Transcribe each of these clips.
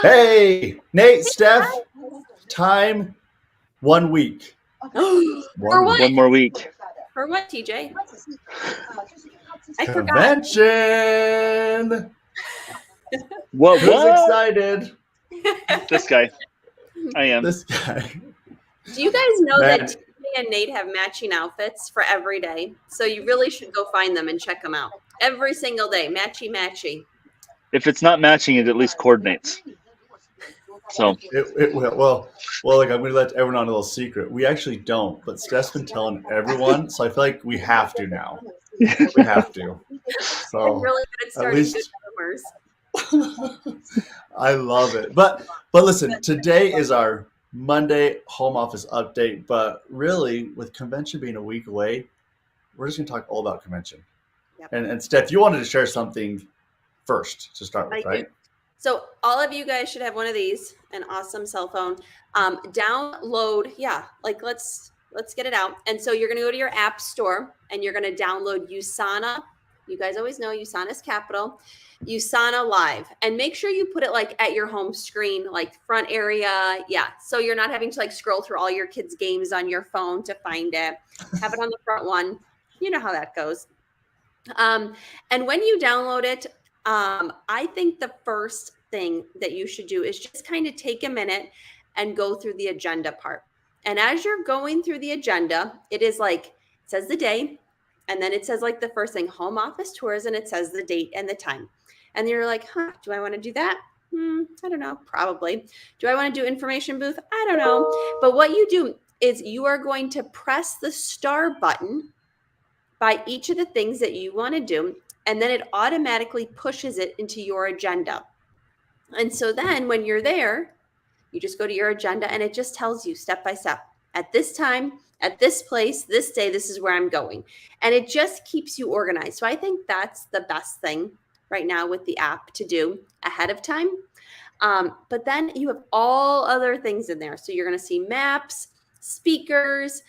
Hey, Nate, Steph, Hi. time 1 week. For 1 what? week. One more week. For what, TJ? I forgot. Convention. What? Who's What? excited? This guy. I am. This guy. Do you guys know that Man, TJ and Nate have matching outfits for every day? So you really should go find them and check them out. Every single day, matchy matchy. If it's not matching, it at least coordinates. So it will. Well, like I'm going to let everyone on a little secret. We actually don't, but Steph's been telling everyone, so I feel like we have to now. We have to. I'm So really good at at starting good least rumors. I love it. But listen, today is our Monday home office update. But really, with convention being a week away, we're just going to talk all about convention. Yep. And Steph, you wanted to share something first to start I with, do. right? So all of you guys should have one of these, an awesome cell phone. Download, like let's get it out. And so you're gonna go to your app store and you're gonna download USANA. You guys always know USANA's capital. USANA Live, and make sure you put it like at your home screen, like front area. Yeah, so you're not having to like scroll through all your kids' games on your phone to find it. Have it on the front one. You know how that goes. And when you download it, I think the first thing that you should do is just kind of take a minute and go through the agenda part. And as you're going through the agenda, it is like, it says the day, and then it says like the first thing, home office tours, and it says the date and the time. And you're like, do I want to do that? I don't know, probably. Do I want to do information booth? I don't know. But what you do is you are going to press the star button by each of the things that you want to do, and then it automatically pushes it into your agenda. And so then when you're there, you just go to your agenda and it just tells you step by step, at this time, at this place, this day, this is where I'm going. And it just keeps you organized. So I think that's the best thing right now with the app to do ahead of time. But then you have all other things in there. So you're going to see maps, speakers,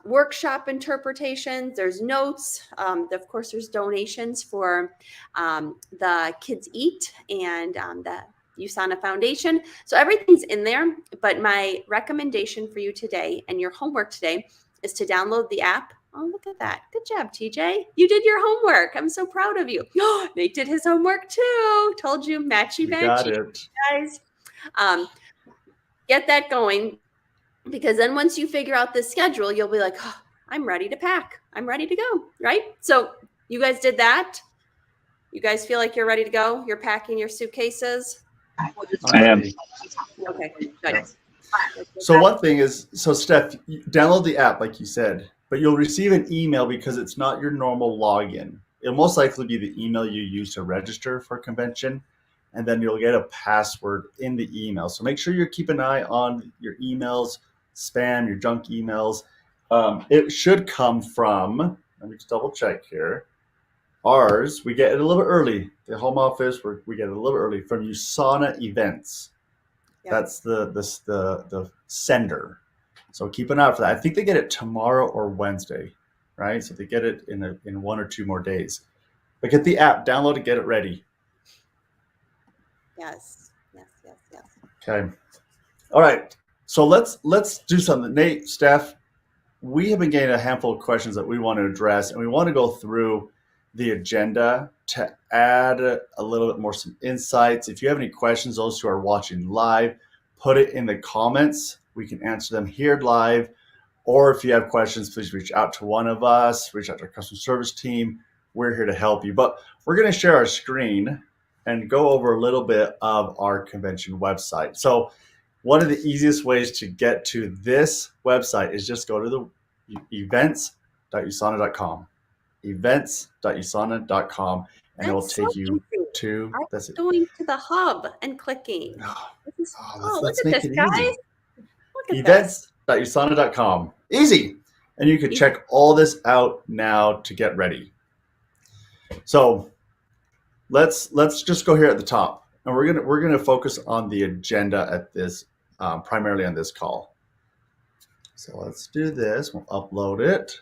workshop interpretations, there's notes. Of course, there's donations for the Kids Eat and the USANA Foundation. So everything's in there. But my recommendation for you today and your homework today is to download the app. Oh, look at that. Good job, TJ. You did your homework. I'm so proud of you. Nate did his homework too. Told you, matchy, You got matchy, it. guys. Get that going, because then once you figure out the schedule, you'll be like, I'm ready to pack. I'm ready to go, right? So you guys did that. You guys feel like you're ready to go? You're packing your suitcases? I am. Okay, good. Yep. So one thing is, Steph, download the app like you said, but you'll receive an email because it's not your normal login. It'll most likely be the email you use to register for convention, and then you'll get a password in the email. So make sure you keep an eye on your emails, spam, your junk emails. It should come from, let me just double check here. Ours, we get it a little bit early. The home office, we get it a little early from USANA Events. Yep. That's the sender. So keep an eye out for that. I think they get it tomorrow or Wednesday, right? So they get it in 1 or 2 more days. But get the app, download it, get it ready. Yes. Okay. All right. So let's do something. Nate, Steph, we have been getting a handful of questions that we want to address, and we want to go through the agenda to add a little bit more some insights. If you have any questions, those who are watching live, put it in the comments. We can answer them here live. Or if you have questions, please reach out to one of us, reach out to our customer service team. We're here to help you. But we're going to share our screen and go over a little bit of our convention website. So one of the easiest ways to get to this website is just go to the events.usana.com. events.usana.com, and it will take you to going to the hub and clicking. Let's look make at this, it guys. easy. Look at events.usana.com. Easy. And you can check all this out now to get ready. So let's just go here at the top, and we're gonna focus on the agenda at this primarily on this call. So let's do this. We'll upload it.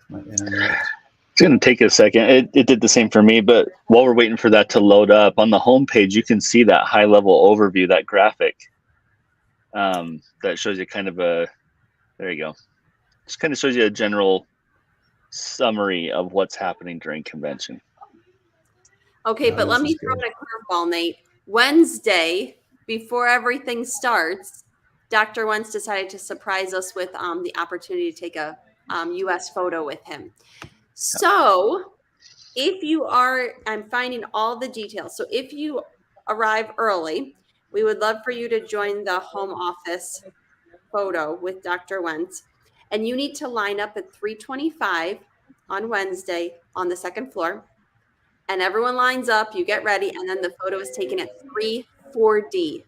My internet. It's going to take a second. It did the same for me, but while we're waiting for that to load up, on the home page, you can see that high-level overview, that graphic that shows you kind of a, there you go. Just kind of shows you a general summary of what's happening during convention. Okay, Oh, but let this me is throw in good. a curveball, Nate. Wednesday, before everything starts, Dr. Wentz decided to surprise us with the opportunity to take a U.S. photo with him. So if you are, I'm finding all the details. So if you arrive early, we would love for you to join the home office photo with Dr. Wentz. And you need to line up at 3:25 on Wednesday on the second floor. And everyone lines up, you get ready, and then the photo is taken at 3:40.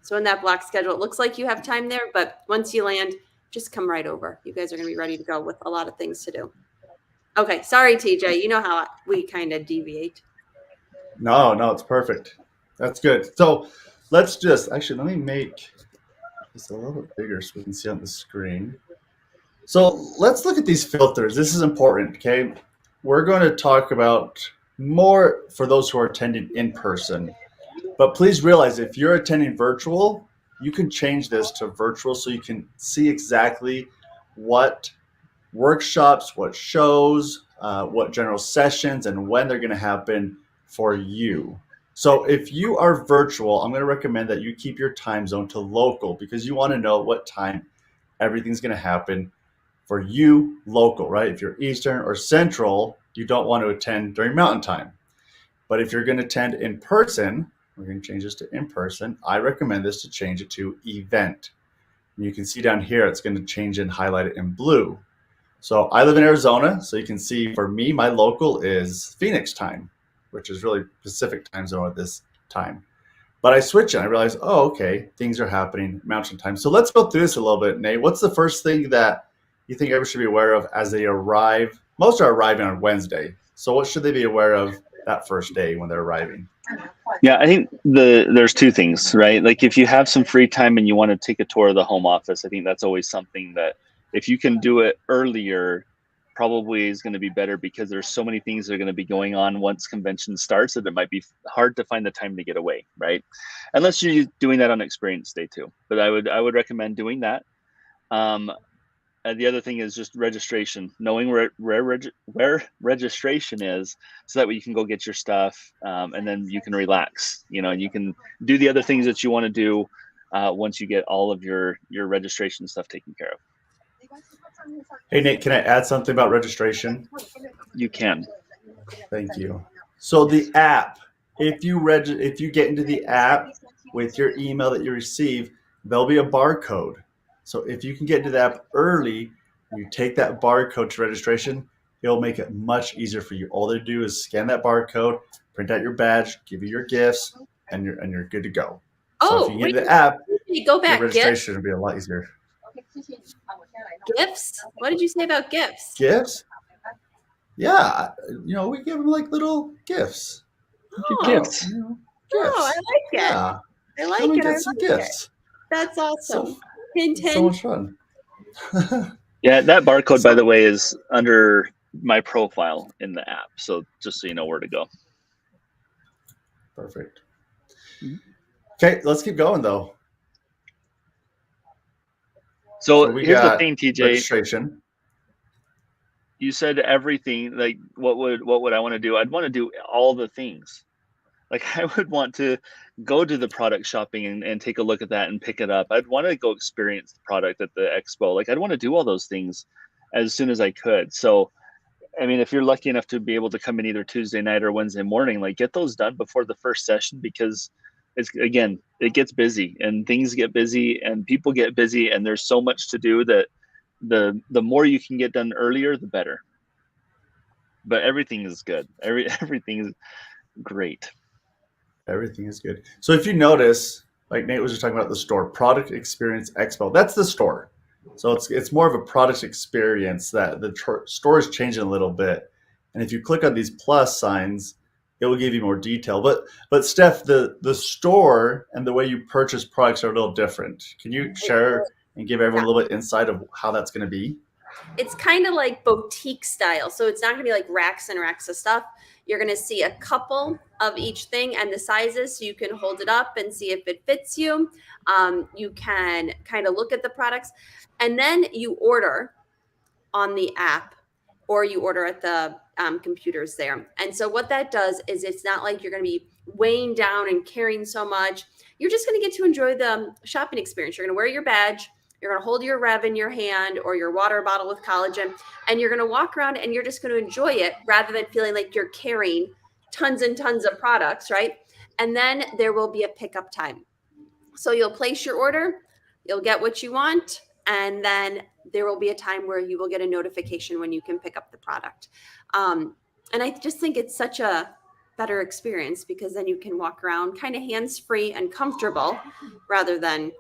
So in that block schedule, it looks like you have time there, but once you land, just come right over. You guys are going to be ready to go with a lot of things to do. Okay, sorry, TJ. You know how we kind of deviate. No, it's perfect. That's good. So let's just, actually, let me make this a little bit bigger so we can see on the screen. So let's look at these filters. This is important, okay? We're going to talk about more for those who are attending in person. But please realize if you're attending virtual, you can change this to virtual so you can see exactly what workshops, what shows, what general sessions, and when they're going to happen for you. So if you are virtual, I'm going to recommend that you keep your time zone to local because you want to know what time everything's going to happen for you local, right? If you're Eastern or Central, you don't want to attend during Mountain Time. But if you're going to attend in person, we're going to change this to in person. I recommend this to change it to event. And you can see down here, it's going to change and highlight it in blue. So I live in Arizona, so you can see for me, my local is Phoenix time, which is really Pacific time zone at this time. But I switch and I realize, oh, okay, things are happening Mountain Time. So let's go through this a little bit, Nate. What's the first thing that you think everyone should be aware of as they arrive? Most are arriving on Wednesday. So what should they be aware of that first day when they're arriving? Yeah, I think there's two things, right? Like if you have some free time and you want to take a tour of the home office, I think that's always something that if you can do it earlier, probably is going to be better because there's so many things that are going to be going on once convention starts that it might be hard to find the time to get away, right? Unless you're doing that on experience day too. But I would recommend doing that. The other thing is just registration, knowing where registration is, so that way you can go get your stuff, and then you can relax. You know, you can do the other things that you want to do once you get all of your registration stuff taken care of. Hey, Nate, can I add something about registration? You can. Thank you. So the app, if you get into the app with your email that you receive, there'll be a barcode. So if you can get into the app early, you take that barcode to registration, it'll make it much easier for you. All they do is scan that barcode, print out your badge, give you your gifts, and you're good to go. So if you get into the app, you go back. your registration will be a lot easier. Gifts? What did you say about gifts? Gifts? Yeah, we give them like little gifts. Gifts. Gifts. Oh, I like it. Yeah. I like Let me it. get some gifts. That's awesome. Hint, hint. So much fun. Yeah, that barcode, by the way, is under my profile in the app. So just so you know where to go. Perfect. Okay, let's keep going though. So here's the thing, TJ. Registration. You said everything. Like, what would I want to do? I'd want to do all the things. Like, I would want to go to the product shopping and take a look at that and pick it up. I'd want to go experience the product at the expo. Like, I'd want to do all those things as soon as I could. So, I mean, if you're lucky enough to be able to come in either Tuesday night or Wednesday morning, like, get those done before the first session, because it gets busy and things get busy and people get busy and there's so much to do that the more you can get done earlier, the better. But everything is good. Everything is great. Everything is good. So if you notice, like Nate was just talking about the store, Product Experience Expo, that's the store. So it's more of a product experience that the store is changing a little bit. And if you click on these plus signs, it will give you more detail. But Steph, the store and the way you purchase products are a little different. Can you share and give everyone a little bit insight of how that's going to be? it's kind of like boutique style. So it's not going to be like racks and racks of stuff. You're going to see a couple of each thing and the sizes, so you can hold it up and see if it fits you. You can kind of look at the products, and then you order on the app, or you order at the computers there. And so what that does is, it's not like you're going to be weighing down and carrying so much. You're just going to get to enjoy the shopping experience. You're going to wear your badge. You're going to hold your Rev in your hand, or your water bottle with collagen, and you're going to walk around and you're just going to enjoy it, rather than feeling like you're carrying tons and tons of products, right? And then there will be a pickup time. So you'll place your order, you'll get what you want, and then there will be a time where you will get a notification when you can pick up the product. And I just think it's such a better experience, because then you can walk around kind of hands-free and comfortable, rather than,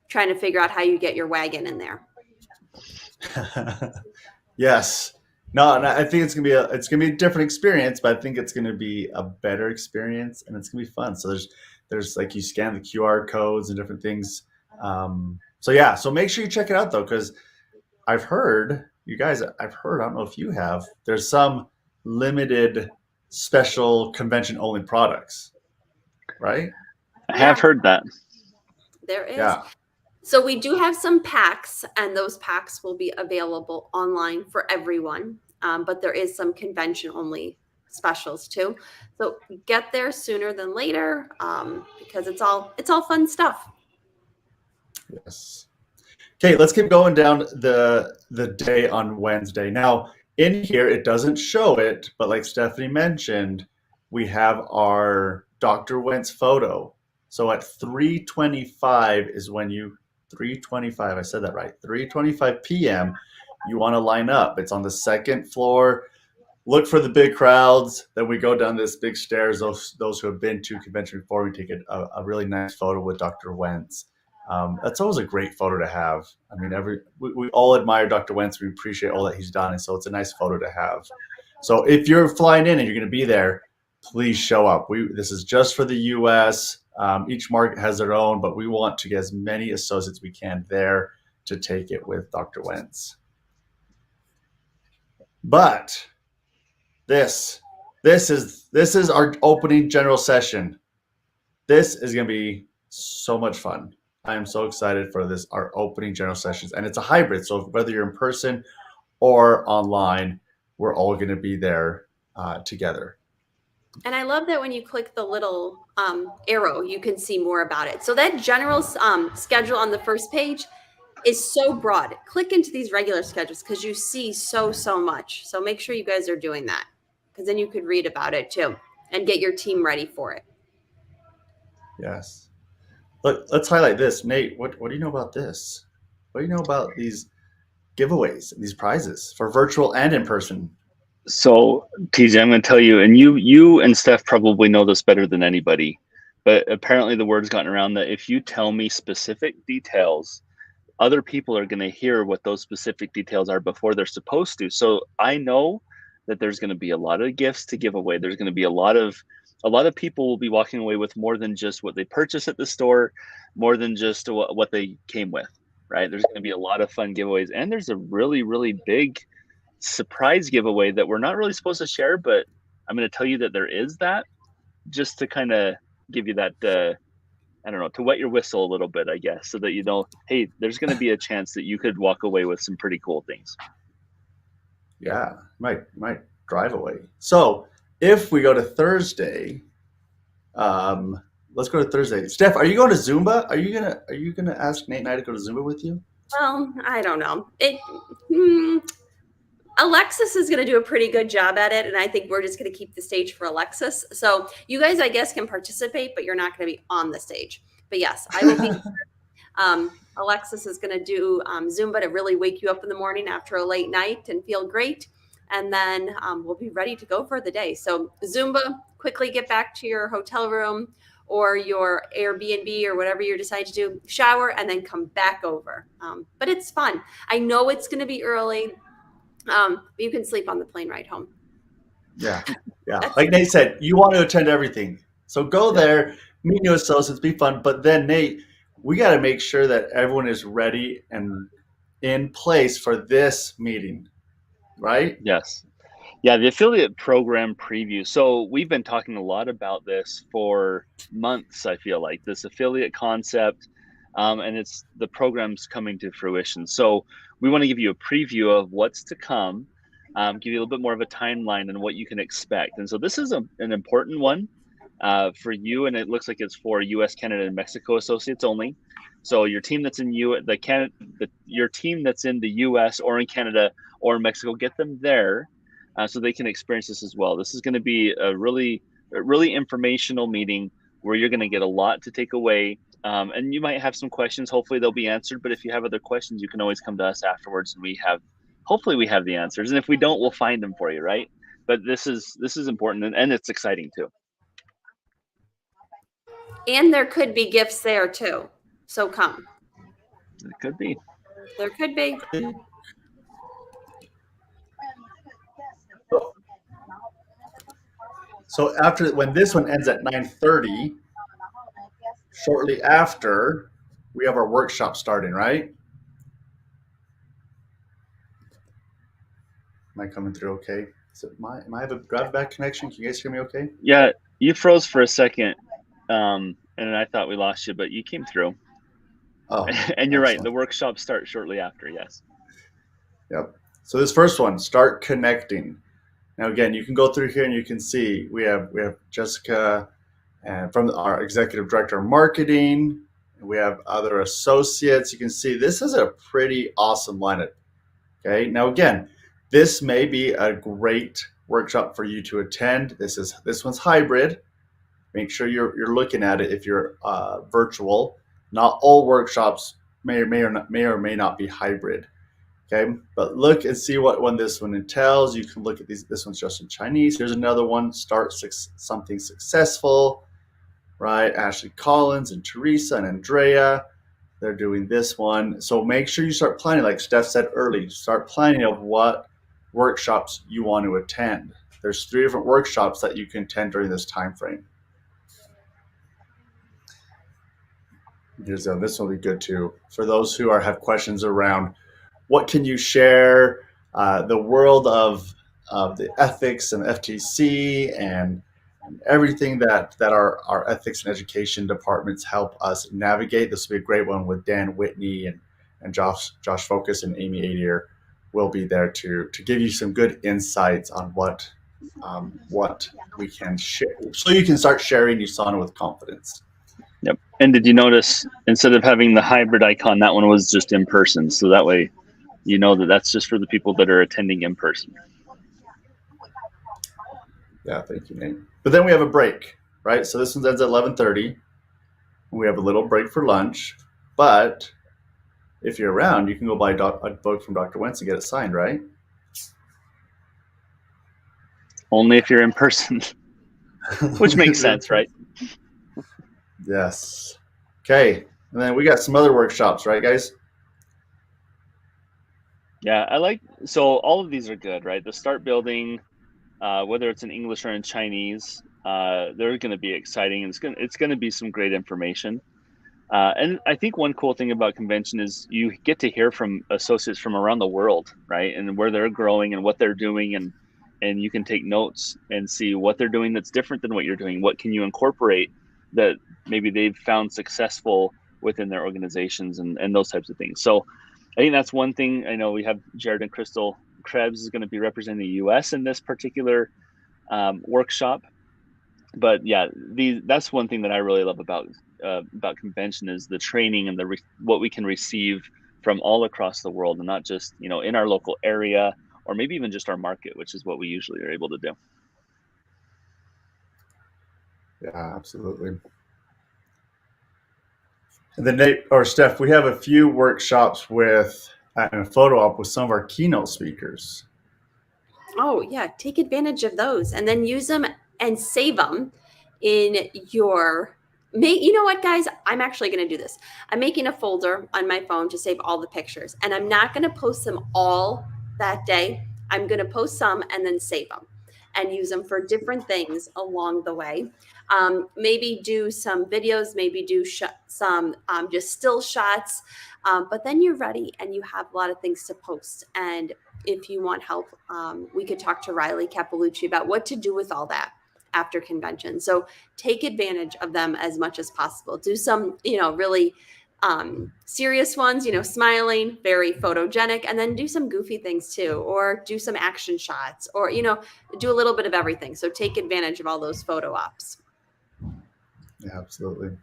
trying to figure out how you get your wagon in there. Yes. No, and I think it's gonna be a different experience, but I think it's gonna be a better experience, and it's gonna be fun. So there's like, you scan the QR codes and different things. So make sure you check it out though, because I've heard, I don't know if you have, there's some limited special convention only products, right? I have heard that. There is. Yeah. So we do have some packs, and those packs will be available online for everyone. But there is some convention only specials too. So get there sooner than later, because it's all fun stuff. Yes. Okay, let's keep going down the day on Wednesday. Now, in here, it doesn't show it, but like Stephanie mentioned, we have our Dr. Wentz photo. So at 3:25 is when 3:25, I said that right, 3:25 p.m., you want to line up. It's on the second floor. Look for the big crowds. Then we go down this big stairs. Those who have been to convention before, we take a really nice photo with Dr. Wentz. That's always a great photo to have. I mean, we all admire Dr. Wentz. We appreciate all that he's done, and so it's a nice photo to have. So if you're flying in and you're going to be there, please show up. This is just for the U.S. Each market has their own, but we want to get as many associates we can there to take it with Dr. Wentz. But this is our opening general session. This is going to be so much fun. I am so excited for this, our opening general sessions, and it's a hybrid. So whether you're in person or online, we're all going to be there together. And I love that when you click the little arrow, you can see more about it. So that general schedule on the first page is so broad. Click into these regular schedules, because you see so much. So make sure you guys are doing that, because then you could read about it too and get your team ready for it. Yes. Let's highlight this. Nate, what do you know about this? What do you know about these giveaways and these prizes for virtual and in person? So, TJ, I'm going to tell you, and you and Steph probably know this better than anybody, but apparently the word's gotten around that if you tell me specific details, other people are going to hear what those specific details are before they're supposed to. So I know that there's going to be a lot of gifts to give away. There's going to be a lot of people will be walking away with more than just what they purchased at the store, more than just what they came with, right? There's going to be a lot of fun giveaways, and there's a really, really big surprise giveaway that we're not really supposed to share, but I'm going to tell you that there is that, just to kind of give you that, I don't know, to wet your whistle a little bit, I guess, so that you know, hey, there's going to be a chance that you could walk away with some pretty cool things. Yeah, might drive away. So if we go to Thursday, let's go to Thursday. Steph, are you going to Zumba? Are you gonna ask Nate and I to go to Zumba with you? Well, I don't know. Alexis is going to do a pretty good job at it, and I think we're just going to keep the stage for Alexis. So you guys, I guess, can participate, but you're not going to be on the stage. But yes, I will be. Alexis is going to do Zumba to really wake you up in the morning after a late night and feel great. And then we'll be ready to go for the day. So Zumba, quickly get back to your hotel room or your Airbnb or whatever you decide to do, shower, and then come back over. But it's fun. I know it's going to be early. But you can sleep on the plane ride home. Yeah. Like Nate said, you want to attend everything. So go there, meet new associates, be fun. But then, Nate, we got to make sure that everyone is ready and in place for this meeting, right? Yes. Yeah, the affiliate program preview. So we've been talking a lot about this for months, I feel like, this affiliate concept, and it's the program's coming to fruition. So we want to give you a preview of what's to come, give you a little bit more of a timeline and what you can expect. And so this is an important one for you, and it looks like it's for US, Canada, and Mexico associates only. So your team that's in your team that's in the US or in Canada or Mexico, get them there. So they can experience this as well. This is going to be a really informational meeting where you're going to get a lot to take away. And you might have some questions. Hopefully they'll be answered. But if you have other questions, you can always come to us afterwards, and hopefully we have the answers. And if we don't, we'll find them for you, right? But this is important, and it's exciting too. And there could be gifts there too. So come. It could be. There could be. So when this one ends at 9:30, shortly after, we have our workshop starting, right? Am I coming through okay? Do I have a bad connection? Can you guys hear me okay? Yeah, you froze for a second, and I thought we lost you, but you came through. Oh, and you're right. The workshop starts shortly after. Yes. Yep. So this first one, start connecting. Now again, you can go through here and you can see we have Jessica, and from our executive director of marketing, and we have other associates. You can see this is a pretty awesome lineup. Okay. Now again, this may be a great workshop for you to attend. This one's hybrid. Make sure you're looking at it if you're virtual. Not all workshops may or may not be hybrid. Okay, but look and see what one this one entails. You can look at these. This one's just in Chinese. Here's another one. Start something successful, right? Ashley Collins and Teresa and Andrea, they're doing this one. So make sure you start planning, like Steph said early. Start planning of what workshops you want to attend. There's 3 different workshops that you can attend during this time frame. This one will be good too for those who have questions around. What can you share? The world of the ethics and FTC and everything that our ethics and education departments help us navigate. This will be a great one with Dan Whitney and Josh Focus and Amy Adair will be there to give you some good insights on what we can share, so you can start sharing USANA with confidence. Yep. And did you notice instead of having the hybrid icon, that one was just in person? So that way, you know that's just for the people that are attending in person. Yeah, thank you, Nate. But then we have a break, right? So this one ends at 11:30. We have a little break for lunch. But if you're around, you can go buy a book from Dr. Wentz and get it signed, right? Only if you're in person, which makes sense, right? Yes. Okay. And then we got some other workshops, right, guys? Yeah, so all of these are good, right? The start building, whether it's in English or in Chinese, they're going to be exciting. And it's going to be some great information. And I think one cool thing about convention is you get to hear from associates from around the world, right? And where they're growing and what they're doing, and you can take notes and see what they're doing that's different than what you're doing. What can you incorporate that maybe they've found successful within their organizations and those types of things. So I think that's one thing. I know we have Jared and Crystal Krebs is going to be representing the U.S. in this particular workshop. But yeah, that's one thing that I really love about convention is the training and what we can receive from all across the world, and not just in our local area or maybe even just our market, which is what we usually are able to do. Yeah, absolutely. And then Nate or Steph, we have a few workshops with and a photo op with some of our keynote speakers. Oh yeah, take advantage of those and then use them and save them in your you know what, guys? I'm actually going to do this. I'm making a folder on my phone to save all the pictures, and I'm not going to post them all that day. I'm going to post some and then save them. and use them for different things along the way. Maybe do some videos, maybe do some just still shots, but then you're ready and you have a lot of things to post. And if you want help, we could talk to Riley Capelucci about what to do with all that after convention. So take advantage of them as much as possible. Do some, really serious ones, smiling, very photogenic, and then do some goofy things too, or do some action shots, or, do a little bit of everything. So take advantage of all those photo ops. Yeah, absolutely.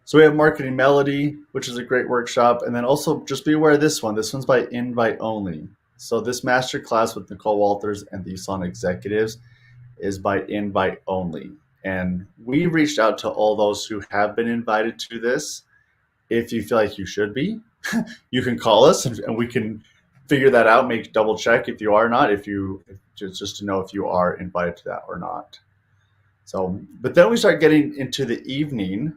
So we have Marketing Melody, which is a great workshop. And then also just be aware of this one. This one's by invite only. So this masterclass with Nicole Walters and the USANA executives is by invite only. And we reached out to all those who have been invited to this. If you feel like you should be, you can call us and we can figure that out, double check if you are or not, just to know if you are invited to that or not. So, but then we start getting into the evening,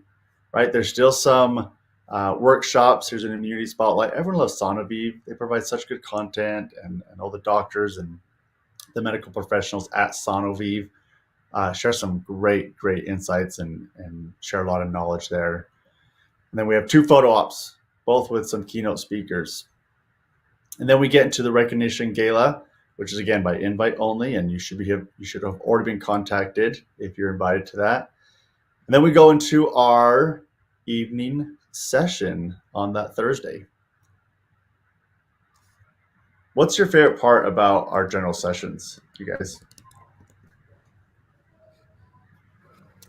right? There's still some workshops. Here's an immunity spotlight. Everyone loves Sonoviv. They provide such good content, and all the doctors and the medical professionals at Sonoviv share some great insights and share a lot of knowledge there. And then we have 2 photo ops, both with some keynote speakers. And then we get into the recognition gala, which is again by invite only, and you should have already been contacted if you're invited to that. And then we go into our evening session on that Thursday. What's your favorite part about our general sessions, you guys?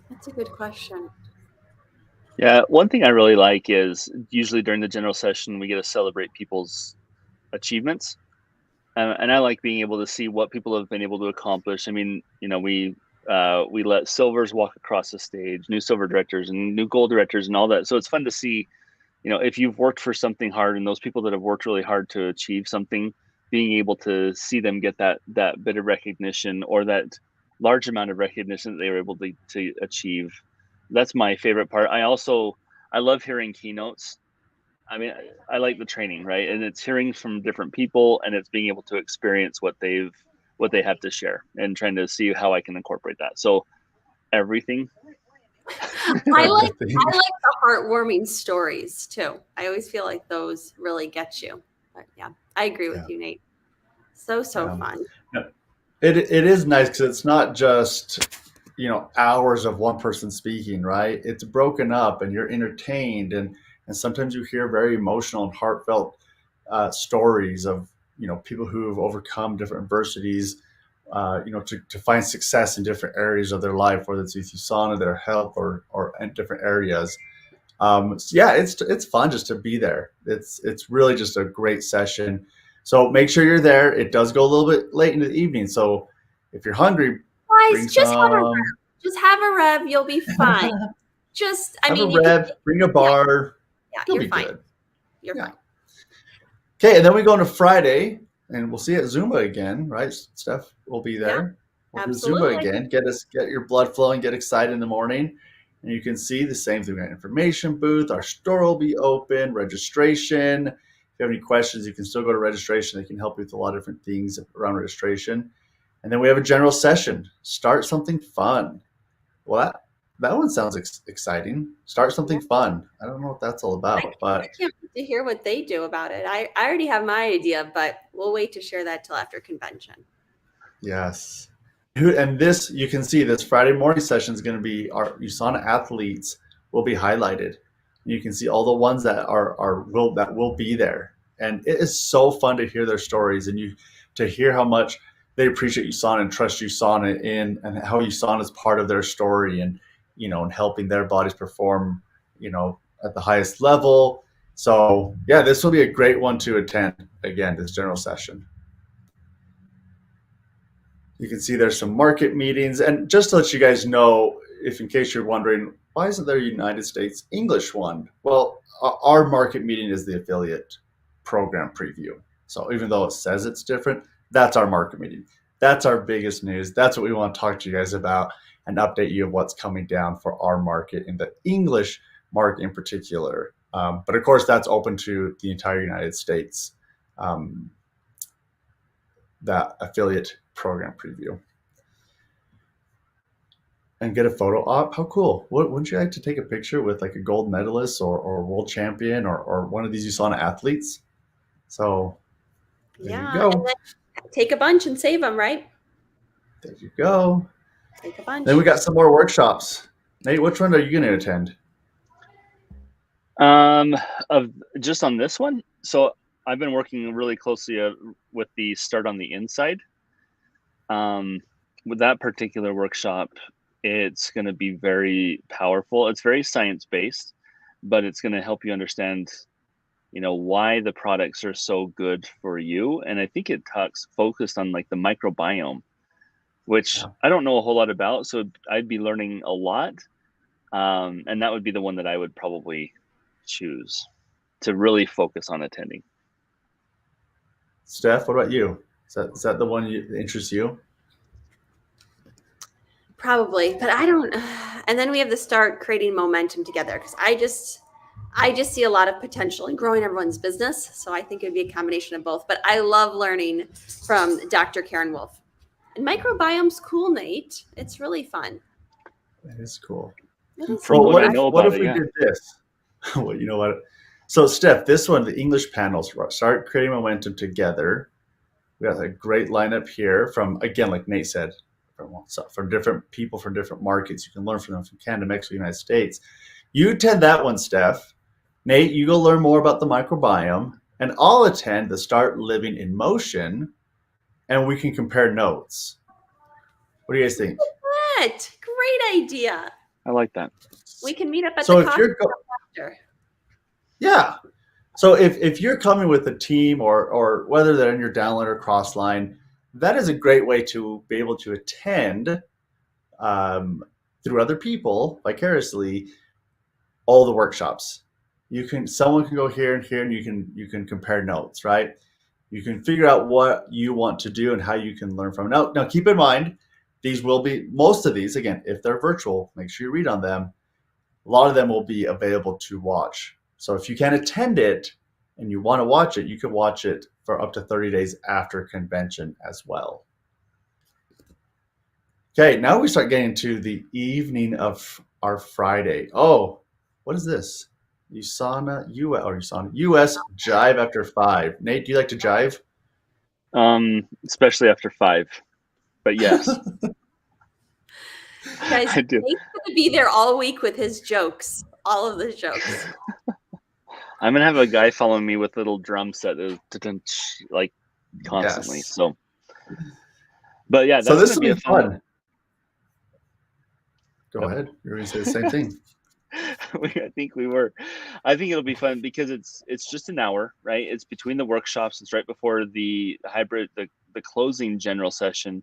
That's a good question. Yeah, one thing I really like is usually during the general session, we get to celebrate people's achievements. And I like being able to see what people have been able to accomplish. I mean, we let silvers walk across the stage, new silver directors and new gold directors and all that. So it's fun to see, if you've worked for something hard, and those people that have worked really hard to achieve something, being able to see them get that bit of recognition, or that large amount of recognition that they were able to achieve. That's my favorite part. I love hearing keynotes. I mean, I like the training, right? And it's hearing from different people, and it's being able to experience what they have to share, and trying to see how I can incorporate that. So everything. I like the heartwarming stories too. I always feel like those really get you. But yeah, I agree with you, Nate. So fun. It is nice because it's not just hours of one person speaking, right? It's broken up, and you're entertained, and sometimes you hear very emotional and heartfelt stories of people who have overcome different adversities, to find success in different areas of their life, whether it's with USANA, their health, or in different areas. It's fun just to be there. It's really just a great session. So make sure you're there. It does go a little bit late into the evening, so if you're hungry, guys, just have a rev. You'll be fine. Bring a bar. Yeah, you'll you're be fine. good. You're fine. Okay, and then we go into Friday, and we'll see you at Zumba again, right? Steph will be there. We'll absolutely. do Zumba again. Get your blood flowing, get excited in the morning. And you can see the same thing. We got an information booth. Our store will be open. Registration. If you have any questions, you can still go to registration. They can help you with a lot of different things around registration. And then we have a general session. Start something fun. Well, that one sounds exciting. Start something fun. I don't know what that's all about, but I can't wait to hear what they do about it. I already have my idea, but we'll wait to share that till after convention. Yes. And this, you can see this Friday morning session is going to be our USANA athletes will be highlighted. You can see all the ones that will be there. And it is so fun to hear their stories, and to hear how much they appreciate USANA and trust USANA and how USANA is part of their story, and and helping their bodies perform at the highest level. So this will be a great one to attend, again, this general session. You can see there's some market meetings, and just to let you guys know, if in case you're wondering, why isn't there a United States English one? Well, our market meeting is the affiliate program preview. So even though it says it's different, that's our market meeting. That's our biggest news. That's what we want to talk to you guys about and update you of what's coming down for our market, in the English market in particular. But of course, that's open to the entire United States, that affiliate program preview. and get a photo op. How cool. Wouldn't you like to take a picture with like a gold medalist or world champion or one of these USANA athletes? So there you Yeah. go. And then take a bunch and save them, right? There you go. Take a bunch. Then we got some more workshops. Nate, which one are you going to attend? Of just on this one. So I've been working really closely with the Start on the Inside. With that particular workshop, it's going to be very powerful. It's very science-based, but it's going to help you understand, why the products are so good for you. And I think it talks focused on like the microbiome, which I don't know a whole lot about. So I'd be learning a lot. And that would be the one that I would probably choose to really focus on attending. Steph, what about you? Is that the one that interests you? Probably, but I don't. And then we have to start creating momentum together because I just see a lot of potential in growing everyone's business. So I think it would be a combination of both. But I love learning from Dr. Karen Wolf. And microbiome's cool, Nate. It's really fun. That is cool. From what I if, know what about if it, we yeah. did this? Well, you know what? So, Steph, this one, the English panels, start creating momentum together. We got a great lineup here from, again, like Nate said, from different people from different markets. You can learn from them from Canada, Mexico, United States. You attend that one, Steph. Nate, you go learn more about the microbiome, and I'll attend the Start Living in Motion, and we can compare notes. What do you guys think? What? Great idea. I like that. We can meet up at So the if coffee you're shop after. Yeah. So if you're coming with a team or whether they're in your downline or cross line, that is a great way to be able to attend through other people vicariously all the workshops. Someone can go here and here, and you can compare notes, right? You can figure out what you want to do and how you can learn from it. Now keep in mind, most of these, again, if they're virtual, make sure you read on them. A lot of them will be available to watch. So if you can attend it and you want to watch it, you can watch it for up to 30 days after convention as well. Okay, now we start getting to the evening of our Friday. Oh, what is this? USANA US Jive After 5. Nate, do you like to jive? Especially after 5. But yes. Guys, I do. Nate's going to be there all week with his jokes, all of the jokes. I'm gonna have a guy following me with a little drum set, like constantly. Yes. So, but yeah, that's so this gonna will be a fun. Go ahead. You're going to say the same thing. I think it'll be fun because it's just an hour, right? It's between the workshops. It's right before the hybrid, the closing general session,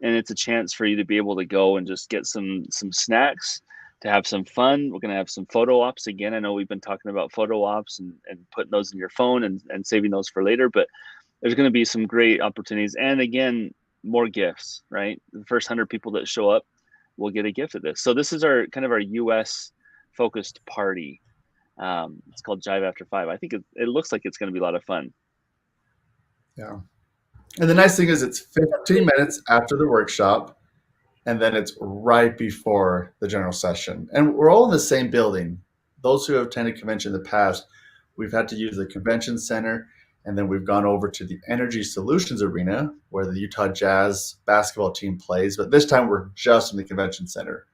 and it's a chance for you to be able to go and just get some snacks, to have some fun. We're going to have some photo ops again. I know we've been talking about photo ops and putting those in your phone and saving those for later, but there's going to be some great opportunities. And again, more gifts, right? The first 100 people that show up will get a gift of this. So this is our US focused party. It's called Jive After 5. I think it looks like it's going to be a lot of fun. Yeah. And the nice thing is it's 15 minutes after the workshop, and then it's right before the general session. And we're all in the same building. Those who have attended convention in the past, we've had to use the convention center, and then we've gone over to the Energy Solutions Arena where the Utah Jazz basketball team plays. But this time we're just in the convention center.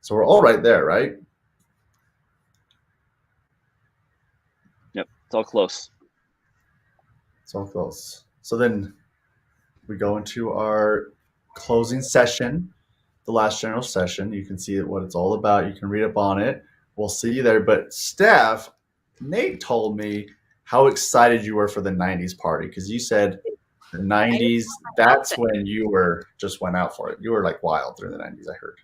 So we're all right there, right? Yep, it's all close. It's all close. So then we go into our closing session, the last general session. You can see what it's all about. You can read up on it. We'll see you there. But Steph, Nate told me how excited you were for the 90s party, because you said the 90s, that's when you just went out for it. You were like wild during the 90s, I heard.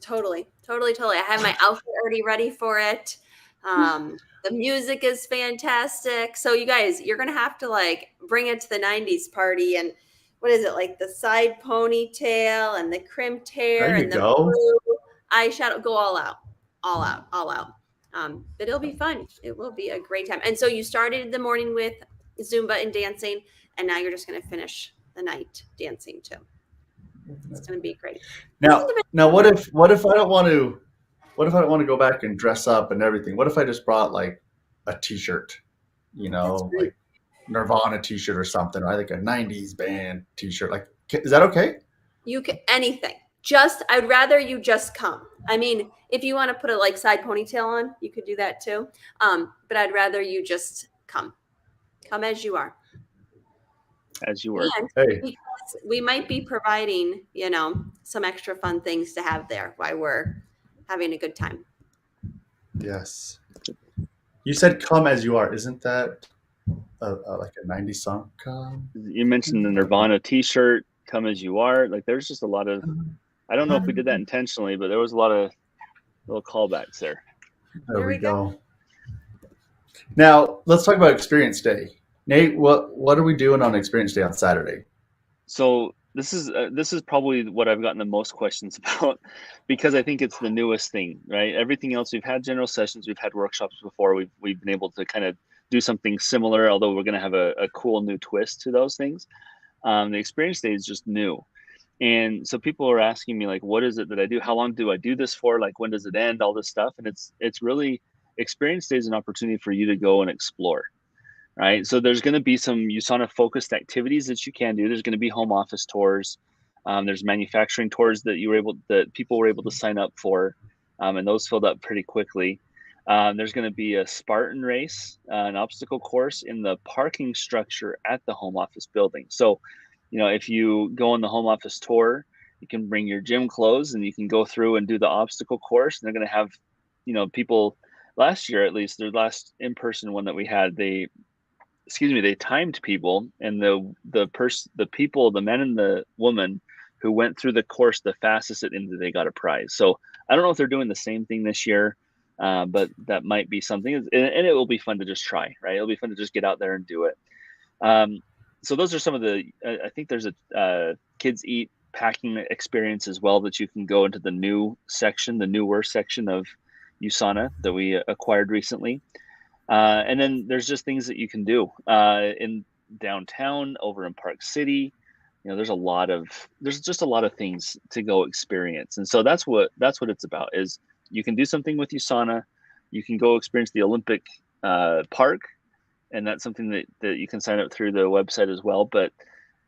Totally. I have my outfit already ready for it. The music is fantastic. So you guys, you're going to have to like bring it to the 90s party. And what is it, like the side ponytail and the crimped hair and the blue eyeshadow? Go all out. But it'll be fun. It will be a great time. And so you started the morning with Zumba and dancing, and now you're just going to finish the night dancing too. It's going to be great. Now, what if I don't want to go back and dress up and everything? What if I just brought like a T-shirt, like Nirvana T-shirt or something, or I think a '90s band T-shirt? Like, is that okay? You can anything. I'd rather you just come. I mean, if you want to put a like side ponytail on, you could do that too. But I'd rather you just come. Come as you are. As you were. Hey. Because we might be providing, some extra fun things to have there while we're having a good time. Yes. You said "come as you are." Isn't that like a '90s song? Come. You mentioned the Nirvana T-shirt, "Come as you are." Like, there's just a lot of. I don't know if we did that intentionally, but there was a lot of little callbacks there. There we go. Now let's talk about Experience Day. Nate, what are we doing on Experience Day on Saturday? So this is probably what I've gotten the most questions about, because I think it's the newest thing, right? Everything else, we've had general sessions, we've had workshops before, we've been able to kind of do something similar, although we're going to have a cool new twist to those things. The Experience Day is just new. And so people are asking me, like, what is it that I do? How long do I do this for? Like, when does it end? All this stuff. And it's really, Experience Day is an opportunity for you to go and explore. Right. So there's going to be some USANA focused activities that you can do. There's going to be home office tours. There's manufacturing tours that people were able to sign up for, and those filled up pretty quickly. There's going to be a Spartan race, an obstacle course in the parking structure at the home office building. So, if you go on the home office tour, you can bring your gym clothes and you can go through and do the obstacle course. And they're going to have, people. Last year, at least, their last in-person one that we had, they timed people, and the people, the men and the woman who went through the course the fastest at the end, they got a prize. So I don't know if they're doing the same thing this year, but that might be something, and it will be fun to just try, right? It'll be fun to just get out there and do it. So those are some of the, I think there's a Kids Eat packing experience as well that you can go into the newer section of USANA that we acquired recently. And then there's just things that you can do in downtown, over in Park City. There's just a lot of things to go experience. And so that's what it's about, is you can do something with USANA. You can go experience the Olympic Park, and that's something that you can sign up through the website as well. But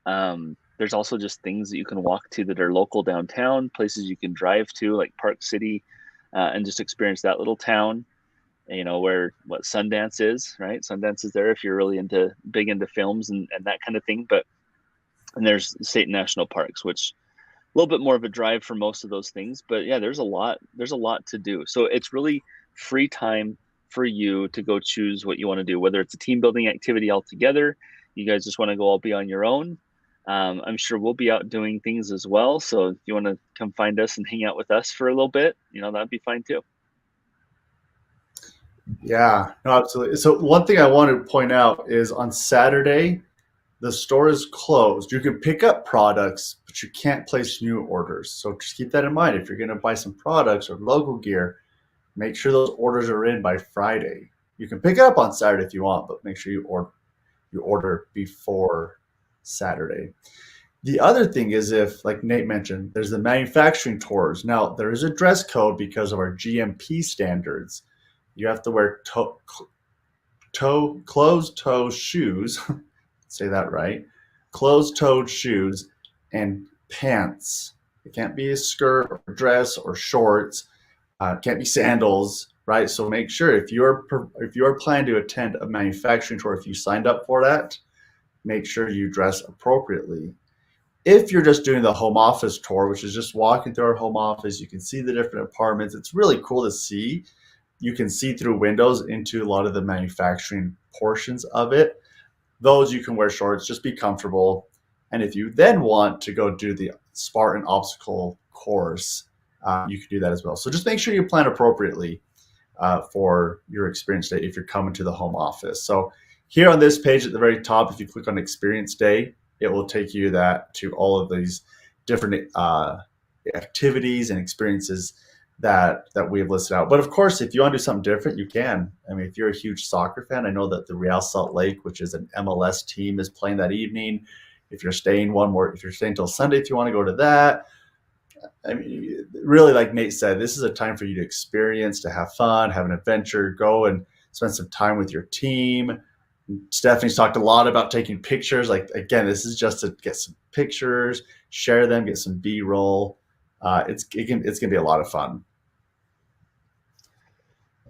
there's also just things that you can walk to that are local downtown, places you can drive to, like Park City, and just experience that little town. Where what Sundance is, right? Sundance is there if you're really big into films and that kind of thing. And there's state and national parks, which a little bit more of a drive for most of those things. But yeah, there's a lot to do. So it's really free time for you to go choose what you want to do, whether it's a team building activity altogether, you guys just want to go all be on your own. I'm sure we'll be out doing things as well. So if you want to come find us and hang out with us for a little bit, that'd be fine too. Yeah, no, absolutely. So one thing I want to point out is on Saturday, the store is closed. You can pick up products, but you can't place new orders. So just keep that in mind. If you're going to buy some products or logo gear, make sure those orders are in by Friday. You can pick it up on Saturday if you want, but make sure you order before Saturday. The other thing is, if, like Nate mentioned, there's the manufacturing tours. Now, there is a dress code because of our GMP standards. You have to wear closed-toe shoes, say that right, closed-toed shoes and pants. It can't be a skirt or dress or shorts. It can't be sandals, right? So make sure if you're planning to attend a manufacturing tour, if you signed up for that, make sure you dress appropriately. If you're just doing the home office tour, which is just walking through our home office, you can see the different apartments. It's really cool to see. You can see through windows into a lot of the manufacturing portions of it. Those you can wear shorts, just be comfortable. And if you then want to go do the Spartan obstacle course, you can do that as well. So just make sure you plan appropriately for your Experience Day if you're coming to the home office. So here on this page at the very top, if you click on Experience Day, it will take you to all of these different activities and experiences that we have listed out. But of course, if you want to do something different, you can. I mean, if you're a huge soccer fan, I know that the Real Salt Lake, which is an MLS team, is playing that evening. If you're staying till Sunday, if you want to go to that. I mean, really, like Nate said, this is a time for you to experience, to have fun, have an adventure, go and spend some time with your team. Stephanie's talked a lot about taking pictures. Like, again, this is just to get some pictures, share them, get some B-roll. It's going to be a lot of fun.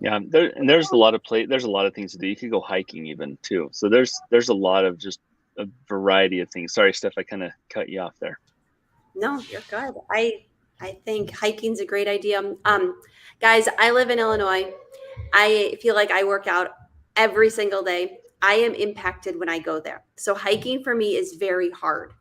Yeah, there's a lot of there's a lot of things to do. You could go hiking even too. So there's a lot of just a variety of things. Sorry, Steph, I kind of cut you off there. No, you're good. I think hiking's a great idea. Guys, I live in Illinois. I feel like I work out every single day. I am impacted when I go there. So hiking for me is very hard.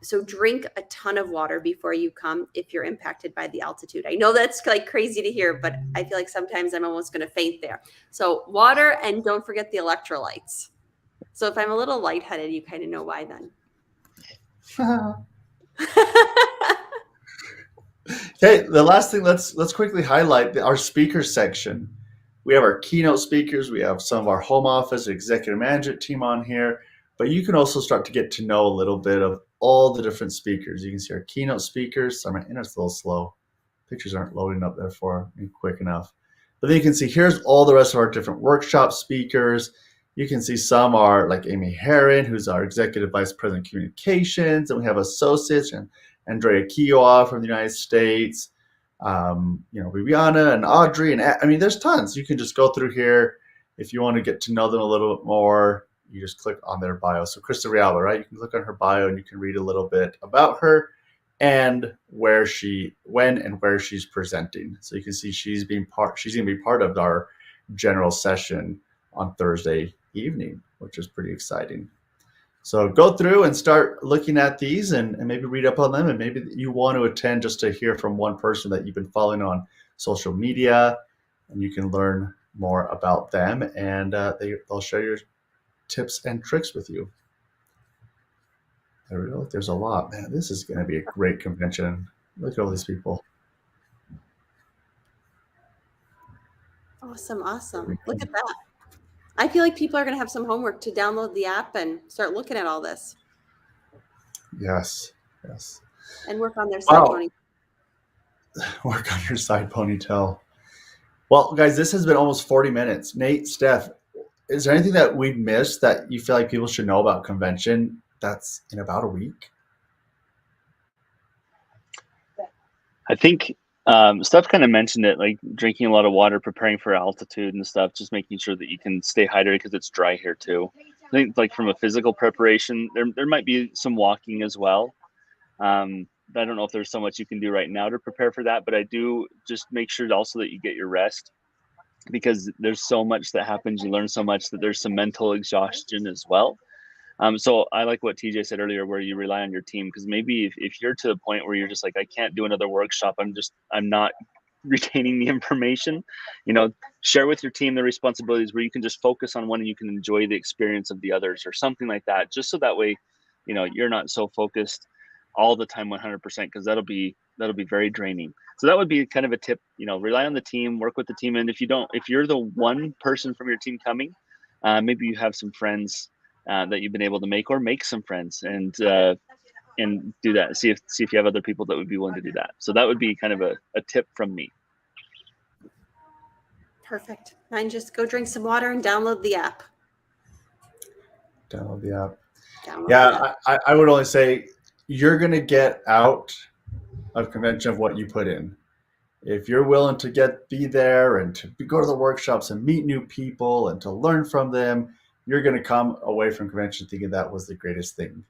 So drink a ton of water before you come if you're impacted by the altitude. I know that's like crazy to hear, but I feel like sometimes I'm almost going to faint there. So water, and don't forget the electrolytes. So if I'm a little lightheaded, you kind of know why then. Okay, the last thing, let's quickly highlight our speaker section. We have our keynote speakers. We have some of our home office executive management team on here, but you can also start to get to know a little bit of all the different speakers. You can see our keynote speakers. Sorry, my internet's a little slow. Pictures aren't loading up there for me quick enough. But then you can see here's all the rest of our different workshop speakers. You can see some are like Amy Herron, who's our Executive Vice President of Communications, and we have associates and Andrea Kiowa from the United States, Viviana and Audrey, and I mean, there's tons. You can just go through here. If you want to get to know them a little bit more, you just click on their bio. So Krista Rialba, right? You can click on her bio and you can read a little bit about her and when and where she's presenting. So you can see she's going to be part of our general session on Thursday evening, which is pretty exciting. So go through and start looking at these and maybe read up on them. And maybe you want to attend just to hear from one person that you've been following on social media, and you can learn more about them, and they'll share your tips and tricks with you. There we go. There's a lot. Man, this is going to be a great convention. Look at all these people. Awesome. Look at that. I feel like people are going to have some homework to download the app and start looking at all this. Yes. And work on their side ponytail. Work on your side ponytail. Well, guys, this has been almost 40 minutes. Nate, Steph, is there anything that we missed that you feel like people should know about convention that's in about a week? I think Steph kind of mentioned it, like drinking a lot of water, preparing for altitude and stuff, just making sure that you can stay hydrated because it's dry here too. I think like from a physical preparation, there might be some walking as well. I don't know if there's so much you can do right now to prepare for that, but I do just make sure also that you get your rest, because there's so much that happens. You learn so much that there's some mental exhaustion as well. So I like what TJ said earlier, where you rely on your team, because maybe if you're to the point where you're just like, I can't do another workshop, I'm not retaining the information, share with your team the responsibilities where you can just focus on one and you can enjoy the experience of the others or something like that, just so that way, you're not so focused all the time 100%, because that'll be very draining. So that would be kind of a tip, rely on the team, work with the team. And if you're the one person from your team coming, maybe you have some friends that you've been able to make some friends and do that. See if you have other people that would be willing to do that. So that would be kind of a tip from me. Perfect. Mine, just go drink some water and download the app. Download the app. I would only say you're going to get out of convention of what you put in. If you're willing to be there and to go to the workshops and meet new people and to learn from them, you're going to come away from convention thinking that was the greatest thing.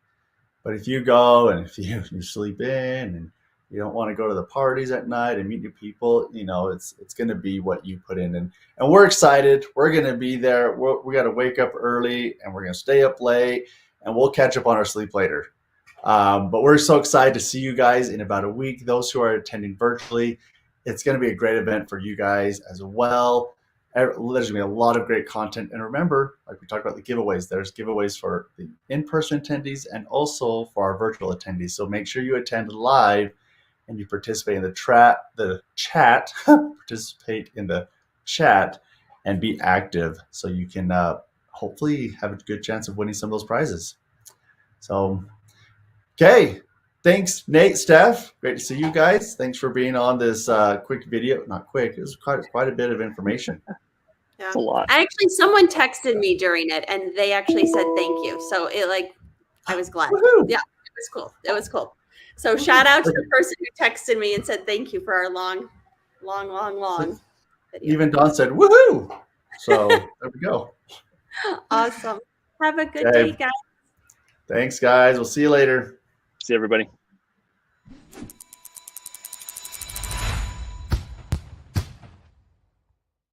But if you go and if you sleep in and you don't want to go to the parties at night and meet new people, it's going to be what you put in. And we're excited. We're going to be there. We got to wake up early and we're going to stay up late, and we'll catch up on our sleep later. But we're so excited to see you guys in about a week. Those who are attending virtually, it's going to be a great event for you guys as well. There's going to be a lot of great content. And remember, like we talked about the giveaways, there's giveaways for the in-person attendees and also for our virtual attendees. So make sure you attend live and you participate in the chat, participate in the chat and be active so you can hopefully have a good chance of winning some of those prizes. So Okay. Thanks, Nate, Steph. Great to see you guys. Thanks for being on this quick video. Not quick. It was quite a bit of information. Yeah. It's a lot. Actually, someone texted me during it, and they actually said thank you. So I was glad. Woohoo! Yeah, it was cool. It was cool. So shout out to the person who texted me and said thank you for our long video. Even Don said, woohoo! So there we go. Awesome. Have a good Okay. day, guys. Thanks, guys. We'll see you later. See everybody.